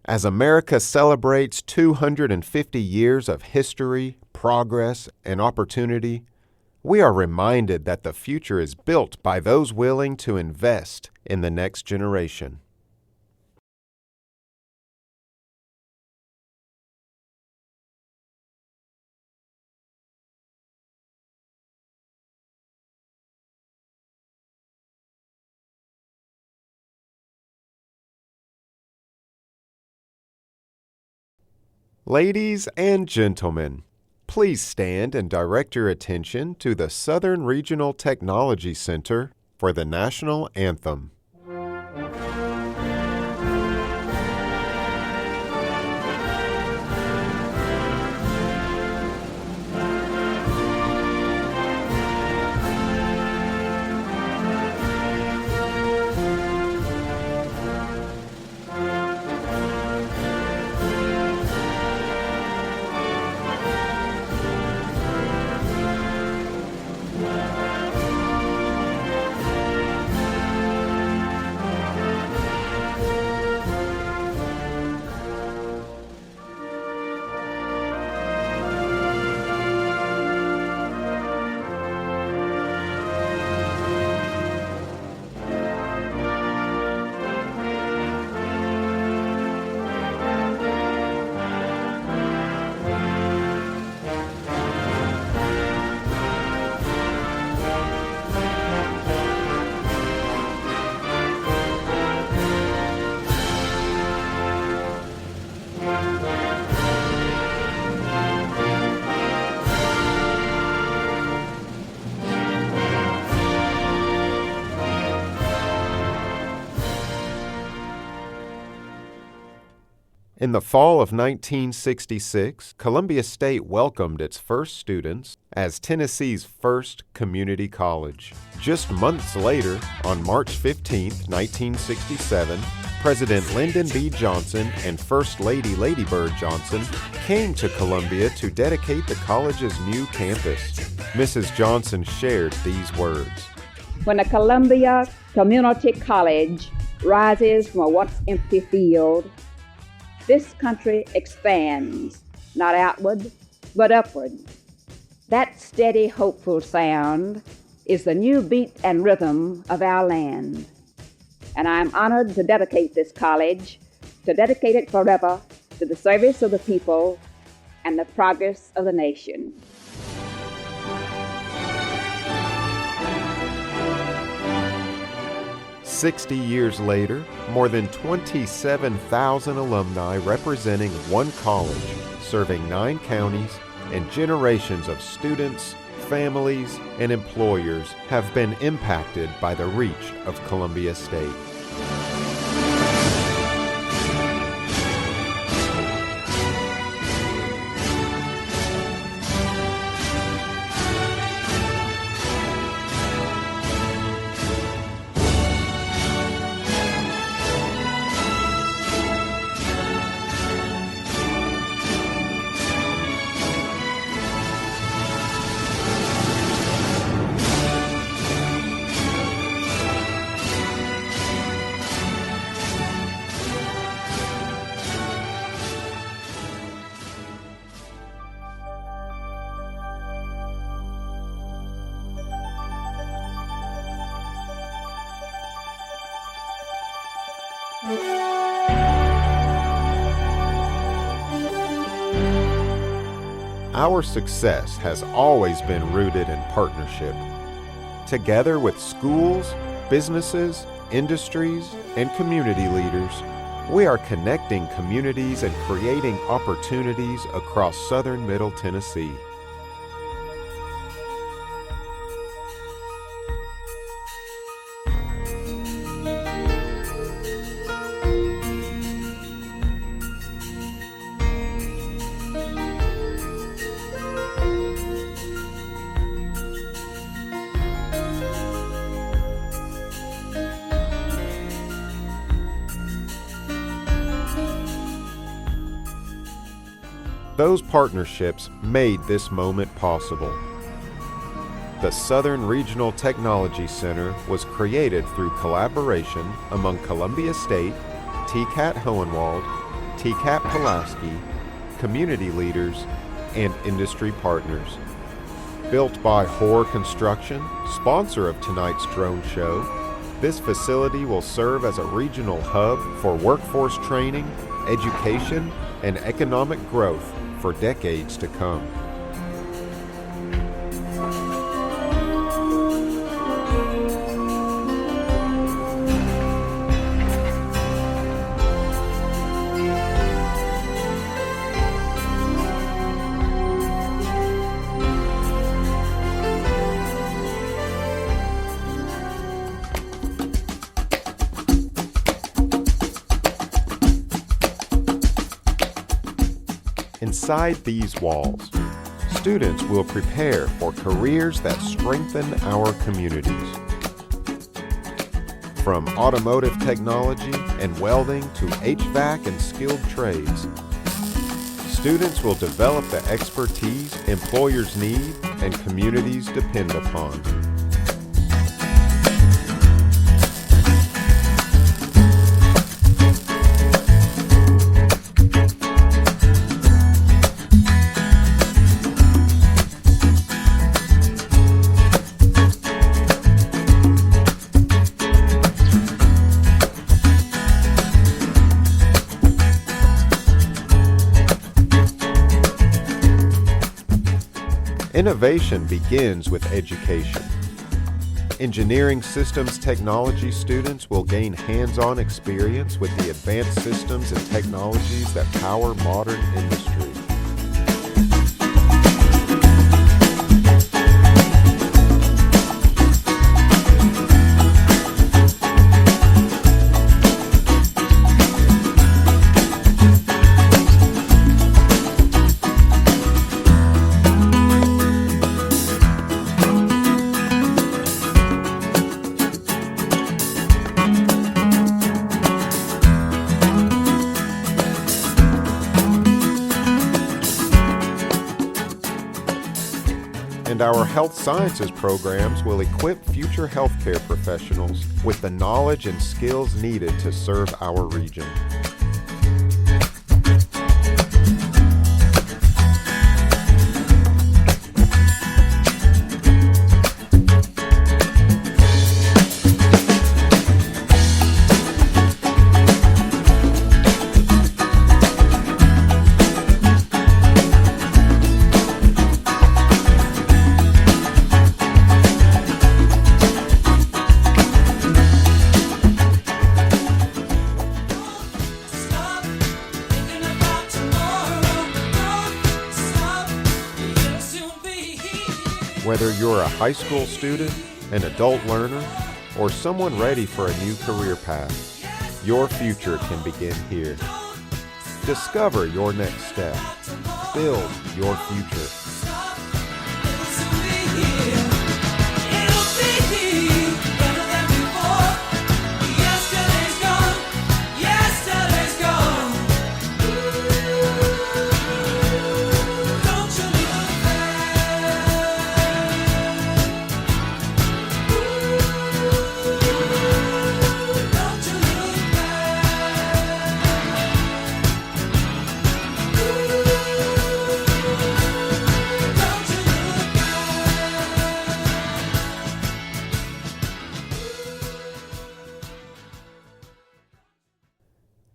As America celebrates 250 years of history, progress, and opportunity, we are reminded that the future is built by those willing to invest in the next generation. Ladies and gentlemen, please stand and direct your attention to the Southern Regional Technology Center for the National Anthem. In the fall of 1966, Columbia State welcomed its first students as Tennessee's first community college. Just months later, on March 15, 1967, President Lyndon B. Johnson and First Lady Lady Bird Johnson came to Columbia to dedicate the college's new campus. Mrs. Johnson shared these words. When a Columbia Community College rises from a once empty field, this country expands, not outward, but upward. That steady, hopeful sound is the new beat and rhythm of our land. And I'm honored to dedicate this college, to dedicate it forever to the service of the people and the progress of the nation. "60 years later, more than 27,000 alumni representing one college, serving 9 counties, and generations of students, families, and employers have been impacted by the reach of Columbia State. Our success has always been rooted in partnership. Together with schools, businesses, industries, and community leaders, we are connecting communities and creating opportunities across southern Middle Tennessee. Those partnerships made this moment possible. The Southern Regional Technology Center was created through collaboration among Columbia State, TCAT Hohenwald, TCAT Pulaski, community leaders, and industry partners. Built by Hoare Construction, sponsor of tonight's drone show, this facility will serve as a regional hub for workforce training, education, and economic growth for decades to come. Inside these walls, students will prepare for careers that strengthen our communities. From automotive technology and welding to HVAC and skilled trades, students will develop the expertise employers need and communities depend upon. Innovation begins with education. Engineering systems technology students will gain hands-on experience with the advanced systems and technologies that power modern industry. And our health sciences programs will equip future healthcare professionals with the knowledge and skills needed to serve our region. Whether you're a high school student, an adult learner, or someone ready for a new career path, your future can begin here. Discover your next step. Build your future.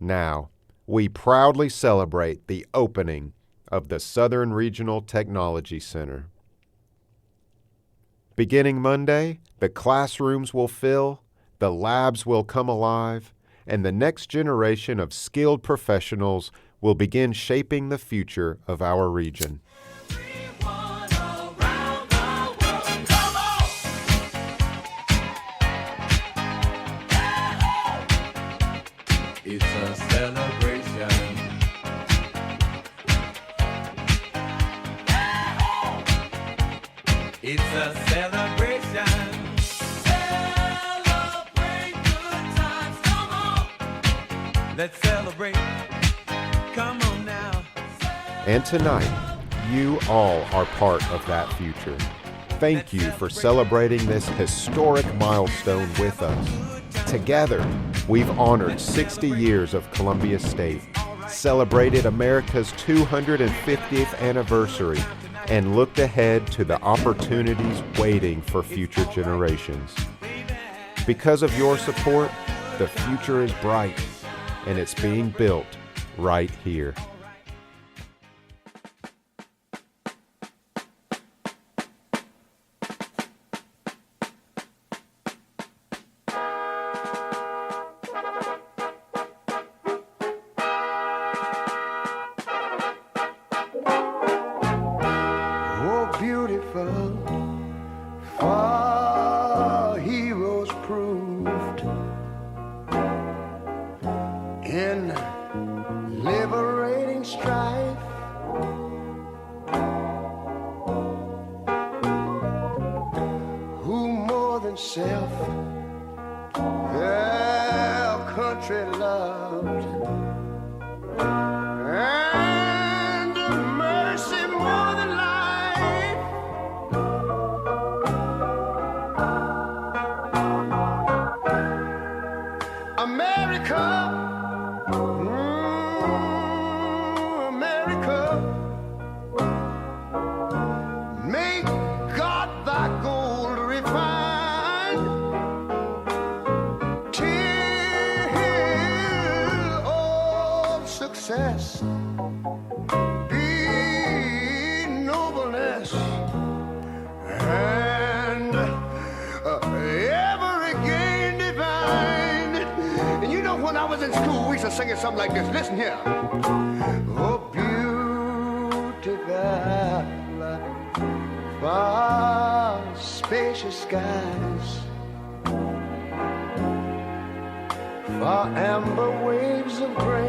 Now, we proudly celebrate the opening of the Southern Regional Technology Center. Beginning Monday, the classrooms will fill, the labs will come alive, and the next generation of skilled professionals will begin shaping the future of our region. It's a celebration. It's a celebration. Celebrate good times. Come on. Let's celebrate. Come on now. And tonight, you all are part of that future. Thank you for celebrating this historic milestone with us. Together, we've honored 60 years of Columbia State, celebrated America's 250th anniversary and looked ahead to the opportunities waiting for future generations. Because of your support, the future is bright, and it's being built right here. Beautiful, for heroes proved in liberating strife. Who more than self their country loved, and mercy more than life. America, America, make God thy gold refined, till all success be nobleness, and ever again divine. And you know, when I was in school, we used to sing it something like this. Listen here. Oh, beautiful, far spacious skies, far amber waves of grain,